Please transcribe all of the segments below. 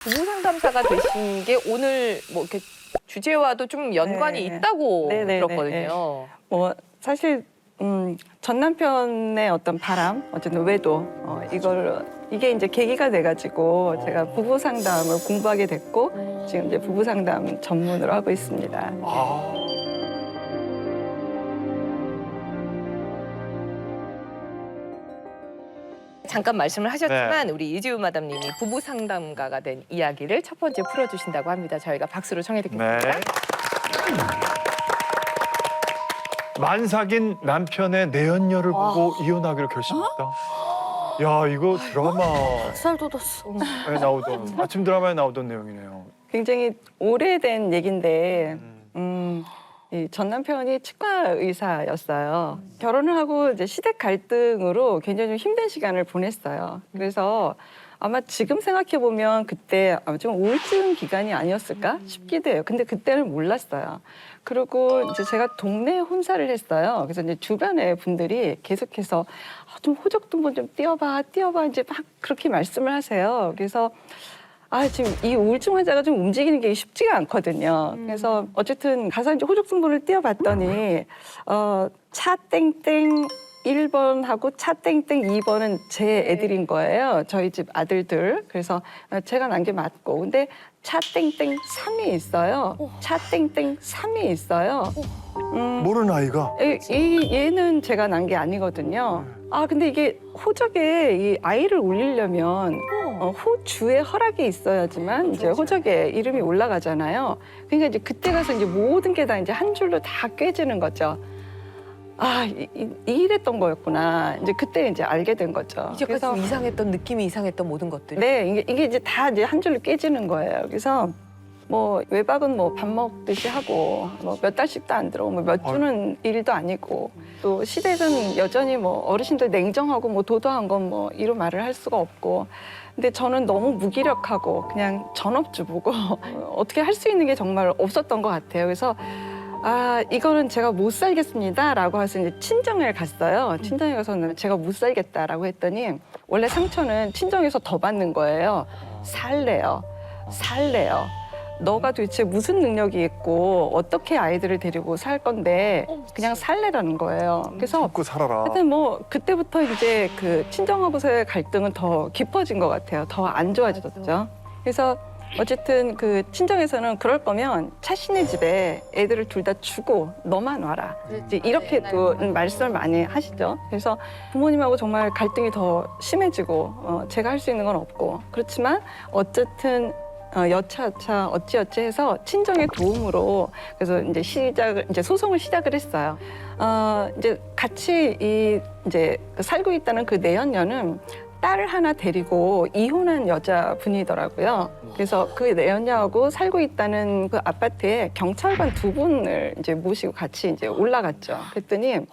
부부 상담사가 되신 게 오늘 뭐 이렇게 주제와도 좀 연관이 네. 있다고 네네네. 들었거든요. 뭐 사실 전 남편의 어떤 바람, 어쨌든 외도 이게 이제 계기가 돼가지고 제가 부부 상담을 공부하게 됐고 지금 이제 부부 상담 전문으로 하고 있습니다. 잠깐 말씀을 하셨지만 우리 이지우 마담님이 부부 상담가가 된 이야기를 첫 번째 풀어주신다고 합니다. 저희가 박수로 청해 듣겠습니다. 네. 만삭인 남편의 내연녀를 보고 이혼하기로 결심했다. 야, 이거 드라마에 살 돋았어. 나오던 아침 드라마에 나오던 내용이네요. 굉장히 오래된 얘긴데 이 전 남편이 치과 의사였어요. 결혼을 하고 이제 시댁 갈등으로 굉장히 좀 힘든 시간을 보냈어요. 그래서 아마 지금 생각해 보면 그때 아마 좀 우울증 기간이 아니었을까 싶기도 해요. 근데 그때는 몰랐어요. 그리고 이제 제가 동네 혼사를 했어요. 그래서 이제 주변의 분들이 계속해서 좀 호적동본 좀 띄워봐 이제 막 그렇게 말씀을 하세요. 그래서 지금 이 우울증 환자가 좀 움직이는 게 쉽지가 않거든요. 그래서 어쨌든 가서 이제 호적승본을 띄워봤더니 차 땡땡 1번하고 차 땡땡 2번은 제 애들인 거예요. 저희 집 아들들. 그래서 제가 난 게 맞고. 근데 차 땡땡 3이 있어요. 차 땡땡 3이 있어요. 모르는 아이가. 얘는 제가 난 게 아니거든요. 근데 이게 호적에 이 아이를 올리려면 호주의 허락이 있어야지만 이제 호적에 이름이 올라가잖아요. 그러니까 이제 그때 가서 이제 모든 게 다 이제 한 줄로 다 꿰지는 거죠. 이랬던 거였구나. 이제 그때 이제 알게 된 거죠. 이제까지 좀 이상했던 느낌이 이상했던 모든 것들이. 네, 이게 이제 다 이제 한 줄로 깨지는 거예요. 그래서 뭐 외박은 뭐 밥 먹듯이 하고 뭐 몇 달씩도 안 들어오고 몇 주는 일도 아니고 또 시댁은 여전히 뭐 어르신들 냉정하고 뭐 도도한 건 뭐 이런 말을 할 수가 없고 근데 저는 너무 무기력하고 그냥 전업주부고 어떻게 할 수 있는 게 정말 없었던 것 같아요. 그래서 이거는 제가 못 살겠습니다라고 해서 이제 친정에 갔어요. 친정에 가서는 제가 못 살겠다라고 했더니 원래 상처는 친정에서 더 받는 거예요. 살래요. 너가 도대체 무슨 능력이 있고 어떻게 아이들을 데리고 살 건데 그냥 살래라는 거예요. 그래서 참고 살아라. 하여튼 뭐 그때부터 이제 그 친정하고서의 갈등은 더 깊어진 것 같아요. 더 안 좋아졌죠. 그래서 어쨌든 그 친정에서는 그럴 거면 차신의 집에 애들을 둘 다 주고 너만 와라. 이제 이렇게 또 말씀을 많이 하시죠. 그래서 부모님하고 정말 갈등이 더 심해지고 제가 할 수 있는 건 없고 그렇지만 어쨌든 여차여차 어찌어찌 해서 친정의 도움으로 그래서 이제 소송을 시작을 했어요. 이제 같이 이제 살고 있다는 그 내연녀는 딸을 하나 데리고 이혼한 여자분이더라고요. 그래서 그 내연녀하고 살고 있다는 그 아파트에 경찰관 2분을 이제 모시고 같이 이제 올라갔죠. 그랬더니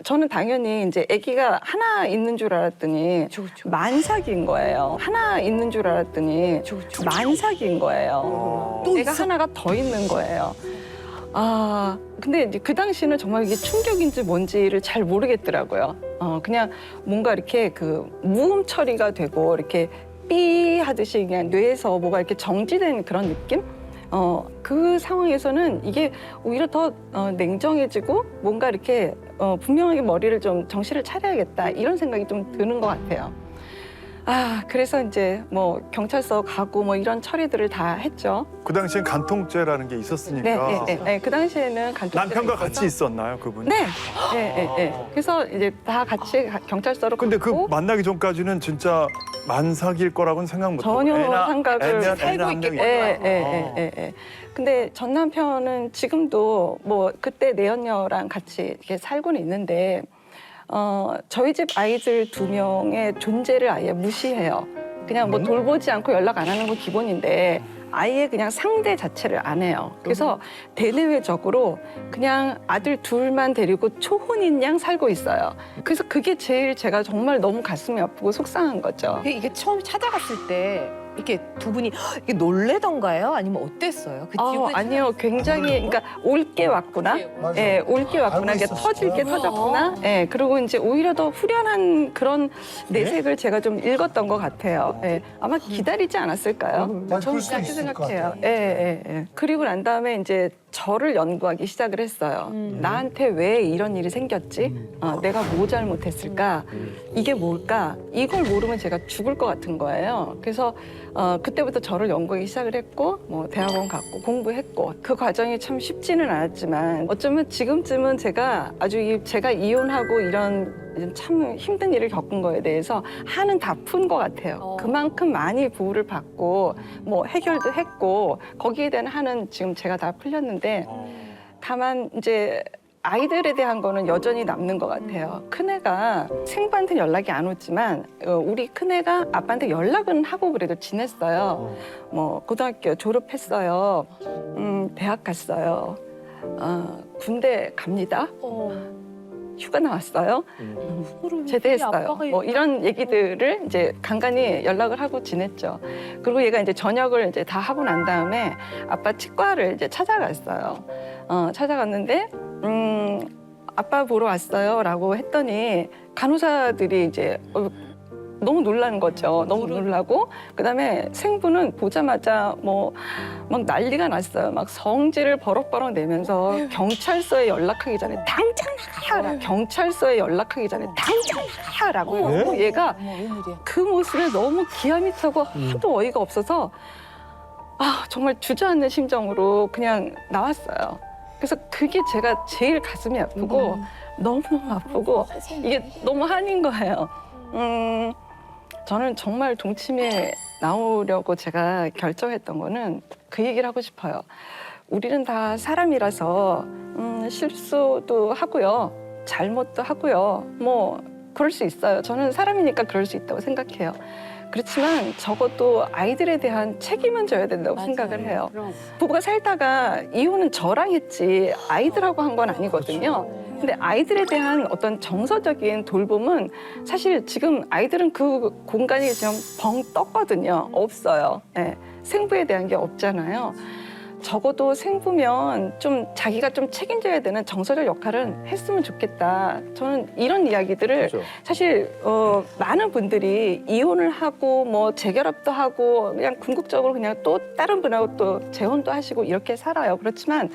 저는 당연히 이제 아기가 하나 있는 줄 알았더니 만삭인 거예요. 하나 있는 줄 알았더니 만삭인 거예요. 애가 하나가 더 있는 거예요. 근데 이제 그 당시는 정말 이게 충격인지 뭔지를 잘 모르겠더라고요. 그냥 뭔가 이렇게 그 무음 처리가 되고 이렇게 삐 하듯이 그냥 뇌에서 뭐가 이렇게 정지된 그런 느낌? 그 상황에서는 이게 오히려 더 냉정해지고 뭔가 이렇게 분명하게 머리를 좀 정신을 차려야겠다 이런 생각이 좀 드는 것 같아요. 그래서 이제 뭐 경찰서 가고 뭐 이런 처리들을 다 했죠. 그 당시엔 간통죄라는 게 있었으니까. 네. 그 당시에는 간통죄가 남편과 있어서. 같이 있었나요, 그분이? 네. 그래서 이제 다 같이 경찰서로 근데 그 갔고 만나기 전까지는 진짜 만삭일 거라고는 생각 못 하고 전혀 생각을 살고 있겠구나. 근데 전 남편은 지금도 뭐 그때 내연녀랑 같이 이렇게 살고는 있는데 저희 집 아이들 2명의 존재를 아예 무시해요. 그냥 뭐 돌보지 않고 연락 안 하는 건 기본인데 아예 그냥 상대 자체를 안 해요. 그래서 대내외적으로 그냥 아들 둘만 데리고 초혼인 양 살고 있어요. 그래서 그게 제일 제가 정말 너무 가슴이 아프고 속상한 거죠. 이게 처음 찾아갔을 때 이렇게 두 분이 이게 놀래던가요? 아니면 어땠어요? 그 기분이 아니요, 굉장히 그러니까 올 게 왔구나. 맞아. 예, 올 게 왔구나. 알고 이게 있었어. 터질 게 터졌구나. 예, 그리고 이제 오히려 더 후련한 그런 내색을 제가 좀 읽었던 것 같아요. 예, 아마 기다리지 않았을까요? 맞아, 저는 그럴 수 그렇게 있을 것 생각해요. 같아요. 예, 예, 예. 그리고 난 다음에 이제 저를 연구하기 시작을 했어요. 나한테 왜 이런 일이 생겼지? 내가 뭐 잘못했을까? 이게 뭘까? 이걸 모르면 제가 죽을 것 같은 거예요. 그래서 그때부터 저를 연구하기 시작을 했고, 뭐 대학원 갔고 공부했고, 그 과정이 참 쉽지는 않았지만 어쩌면 지금쯤은 제가 아주 제가 이혼하고 이런 참 힘든 일을 겪은 거에 대해서 한은 다 푼 것 같아요. 그만큼 많이 부를 받고 뭐 해결도 했고 거기에 대한 한은 지금 제가 다 풀렸는데 다만 이제 아이들에 대한 거는 여전히 남는 것 같아요. 큰애가 생부한테 연락이 안 오지만 우리 큰애가 아빠한테 연락은 하고 그래도 지냈어요. 뭐 고등학교 졸업했어요. 대학 갔어요. 군대 갑니다. 휴가 나왔어요. 제대했어요. 뭐 이런 얘기들을 이제 간간히 연락을 하고 지냈죠. 그리고 얘가 이제 저녁을 이제 다 하고 난 다음에 아빠 치과를 이제 찾아갔어요. 찾아갔는데 아빠 보러 왔어요라고 했더니 간호사들이 이제 너무 놀란 거죠. 너무 놀라고 그다음에 생부는 보자마자 뭐 막 난리가 났어요. 막 성질을 버럭버럭 내면서 경찰서에 연락하기 전에 당장 나가라. 경찰서에 연락하기 전에 당장 나가라고 했고 얘가 그 모습에 너무 기함이 차고 하도 어이가 없어서 정말 주저앉는 심정으로 그냥 나왔어요. 그래서 그게 제가 제일 가슴이 아프고 너무너무 아프고 이게 너무 한인 거예요. 저는 정말 동침에 나오려고 제가 결정했던 거는 그 얘기를 하고 싶어요. 우리는 다 사람이라서 실수도 하고요. 잘못도 하고요. 뭐 그럴 수 있어요. 저는 사람이니까 그럴 수 있다고 생각해요. 그렇지만 적어도 아이들에 대한 책임은 져야 된다고 생각을 해요. 부부가 살다가 이혼은 저랑 했지 아이들하고 한 건 아니거든요. 근데 아이들에 대한 어떤 정서적인 돌봄은 사실 지금 아이들은 그 공간이 지금 벙 떴거든요. 없어요. 네. 생부에 대한 게 없잖아요. 적어도 생부면 좀 자기가 좀 책임져야 되는 정서적 역할은 했으면 좋겠다. 저는 이런 이야기들을 사실 많은 분들이 이혼을 하고 뭐 재결합도 하고 그냥 궁극적으로 그냥 또 다른 분하고 또 재혼도 하시고 이렇게 살아요. 그렇지만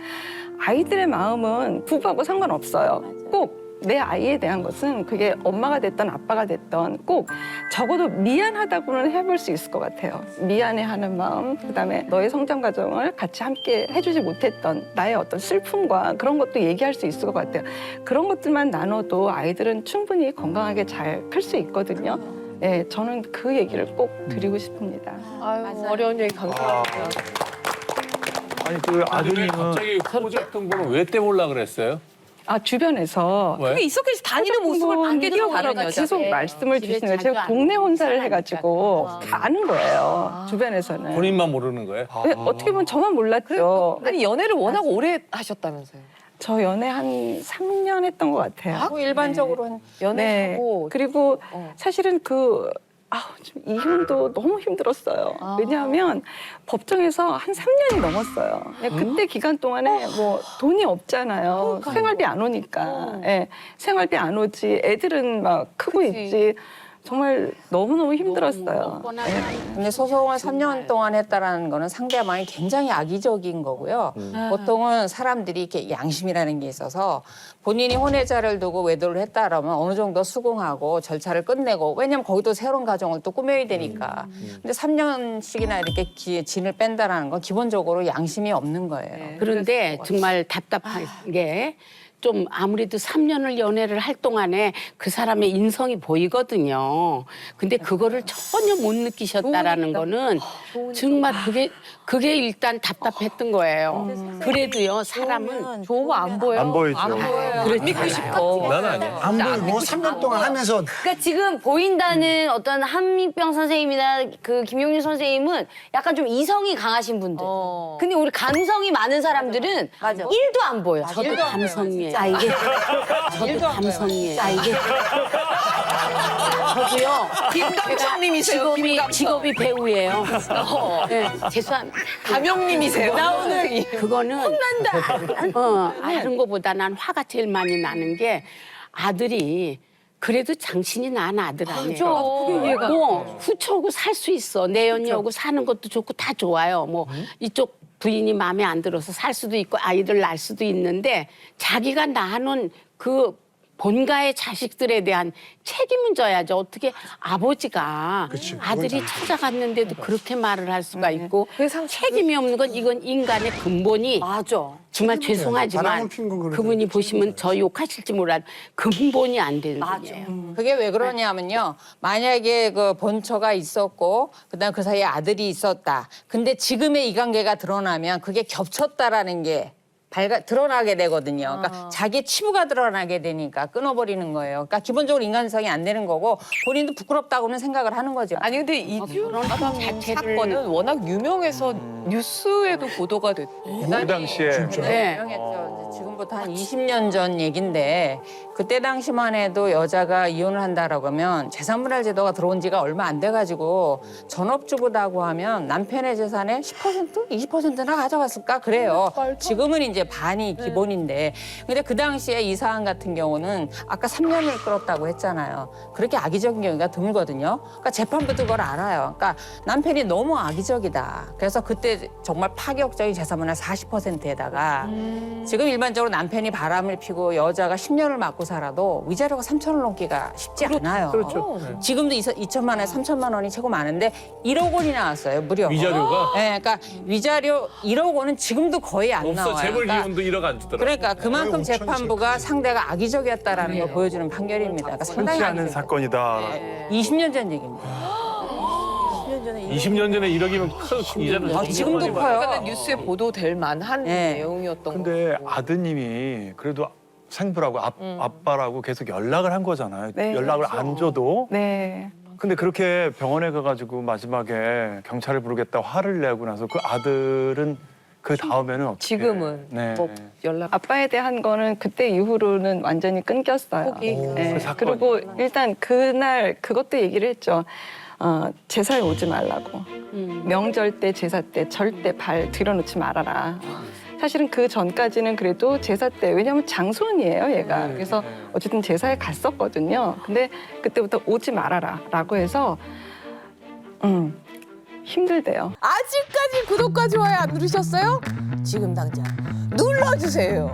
아이들의 마음은 부부하고 상관없어요. 꼭 내 아이에 대한 것은 그게 엄마가 됐던 아빠가 됐던 꼭 적어도 미안하다고는 해볼 수 있을 것 같아요. 미안해하는 마음, 그다음에 너의 성장 과정을 같이 함께 해주지 못했던 나의 어떤 슬픔과 그런 것도 얘기할 수 있을 것 같아요. 그런 것들만 나눠도 아이들은 충분히 건강하게 잘 클 수 있거든요. 네, 저는 그 얘기를 꼭 드리고 싶습니다. 아유, 어려운 얘기 감사합니다. 아니 그 왜 아드님은 갑자기 프로젝트 홍보는 왜 떼볼라 그랬어요? 주변에서 왜? 그게 있었겠지. 다니는 모습을 반겨서 다른 여자. 계속 말씀을 주시는 거예요. 제가 동네 혼사를 해가지고 다 아는 거예요. 주변에서는. 본인만 모르는 거예요? 네, 어떻게 보면 저만 몰랐죠. 아니 연애를 워낙 오래 하셨다면서요. 저 연애 한 3년 했던 것 같아요. 일반적으로 네. 연애하고 그리고 사실은 좀 이혼도 너무 힘들었어요. 왜냐하면 법정에서 한 3년이 넘었어요. 그때 기간 동안에 뭐 돈이 없잖아요. 생활비 안 오니까. 예, 생활비 안 오지. 애들은 막 크고 있지. 정말 너무너무 힘들었어요. 근데 소송을 3년 동안 했다라는 거는 상대방이 굉장히 악의적인 거고요. 보통은 사람들이 이렇게 양심이라는 게 있어서 본인이 혼외자를 두고 외도를 했다라면 어느 정도 수긍하고 절차를 끝내고 왜냐면 거기도 새로운 가정을 또 꾸며야 되니까. 근데 3년씩이나 이렇게 진을 뺀다라는 건 기본적으로 양심이 없는 거예요. 그런데 정말 답답한 게 좀 아무래도 3년을 연애를 할 동안에 그 사람의 인성이 보이거든요. 근데 그거를 전혀 못 느끼셨다라는 거는 정말 그게 일단 답답했던 거예요. 그래도요, 사람은 좋은 거 안 보여. 안 보이죠. 그렇지 믿고 싶어. 난 아니야. 안 보이고 3년 동안 하면서 그러니까 지금 보인다는 어떤 한민병 선생님이나 그 김용률 선생님은 약간 좀 이성이 강하신 분들. 근데 우리 감성이 많은 사람들은 1도 안 보여. 저도 감성이에요. 감성이에요. 아 이게 저도 감성이에요. 아 이게 저도요. 김감성님이세요. 직업이 배우예요. 네, 죄송합니다. 가명님이세요. 나 오늘 그거는 혼난다. 하는 것보다 난 화가 제일 많이 나는 게 아들이 그래도 당신이 난 아들 아니에요. 후처고 살 수 있어. 내연녀하고 사는 것도 좋고 다 좋아요. 뭐 이쪽 부인이 마음에 안 들어서 살 수도 있고 아이들 낳을 수도 있는데 자기가 낳은 그 본가의 자식들에 대한 책임은 져야죠. 어떻게 아버지가 아들이 찾아갔는데도 그렇게 말을 할 수가 있고 책임이 없는 건 이건 인간의 근본이 맞아. 정말 죄송하지만 바람을 핀건 그러죠. 그분이 보시면 저 욕하실지 몰라도 근본이 안 되는 분이에요. 그게 왜 그러냐면요. 만약에 그 본처가 있었고 그다음 그 사이에 아들이 있었다. 근데 지금의 이 관계가 드러나면 그게 겹쳤다라는 게 드러나게 되거든요. 그러니까 자기 치부가 드러나게 되니까 끊어버리는 거예요. 그러니까 기본적으로 인간성이 안 되는 거고 본인도 부끄럽다고는 생각을 하는 거죠. 아니 근데 이지훈 마담님 자체를- 사건은 워낙 유명해서 뉴스에도 보도가 됐고 그 당시에 네. 유명했죠. 지금부터 한 20년 전 얘긴데 그때 당시만 해도 여자가 이혼을 한다라고 하면 재산분할 제도가 들어온 지가 얼마 안 돼가지고 전업주부다고 하면 남편의 재산의 10%? 20%나 가져갔을까 그래요. 지금은 이제 반이 기본인데 근데 그 당시에 이 사안 같은 경우는 아까 3년을 끌었다고 했잖아요. 그렇게 악의적인 경우가 드물거든요. 그러니까 재판부도 그걸 알아요. 그러니까 남편이 너무 악의적이다. 그래서 그때 정말 파격적인 재산분할 40%에다가 지금 일반적으로 남편이 바람을 피고 여자가 10년을 맞고 살아도 위자료가 3천을 넘기가 쉽지 않아요. 그렇죠. 지금도 2천만 원, 3천만 원이 최고 많은데 1억 원이 나왔어요, 무려. 위자료가 네, 그러니까 위자료 1억 원은 지금도 거의 안 없어. 나와요. 재벌 그러니까 이혼도 1억 안 주더라. 그러니까 그만큼 재판부가 상대가 악의적이었다라는 걸 보여주는 판결입니다. 그러니까 상당히 흔치 않은 악의적. 사건이다. 20년 전 얘기입니다. 20년 전에 1억이면 큰 이자는 지금도 많이 커요. 그러니까 뉴스에 보도될 만한 네. 내용이었던 근데 아드님이 그래도 생부라고 아빠라고 계속 연락을 한 거잖아요. 네, 연락을 안 줘도. 네. 근데 그렇게 병원에 가가지고 마지막에 경찰을 부르겠다 화를 내고 나서 그 아들은 그 다음에는 어떻게? 지금은 네. 뭐 연락 아빠에 대한 거는 그때 이후로는 완전히 끊겼어요. 포기. 네. 그 사건이. 그리고 일단 그날 그것도 얘기를 했죠. 제사에 오지 말라고. 명절 때 제사 때 절대 발 들여놓지 말아라. 사실은 그 전까지는 그래도 제사 때 왜냐하면 장손이에요 얘가. 그래서 어쨌든 제사에 갔었거든요. 근데 그때부터 오지 말아라라고 해서 힘들대요. 아직까지 구독과 좋아요 안 누르셨어요? 지금 당장 눌러주세요.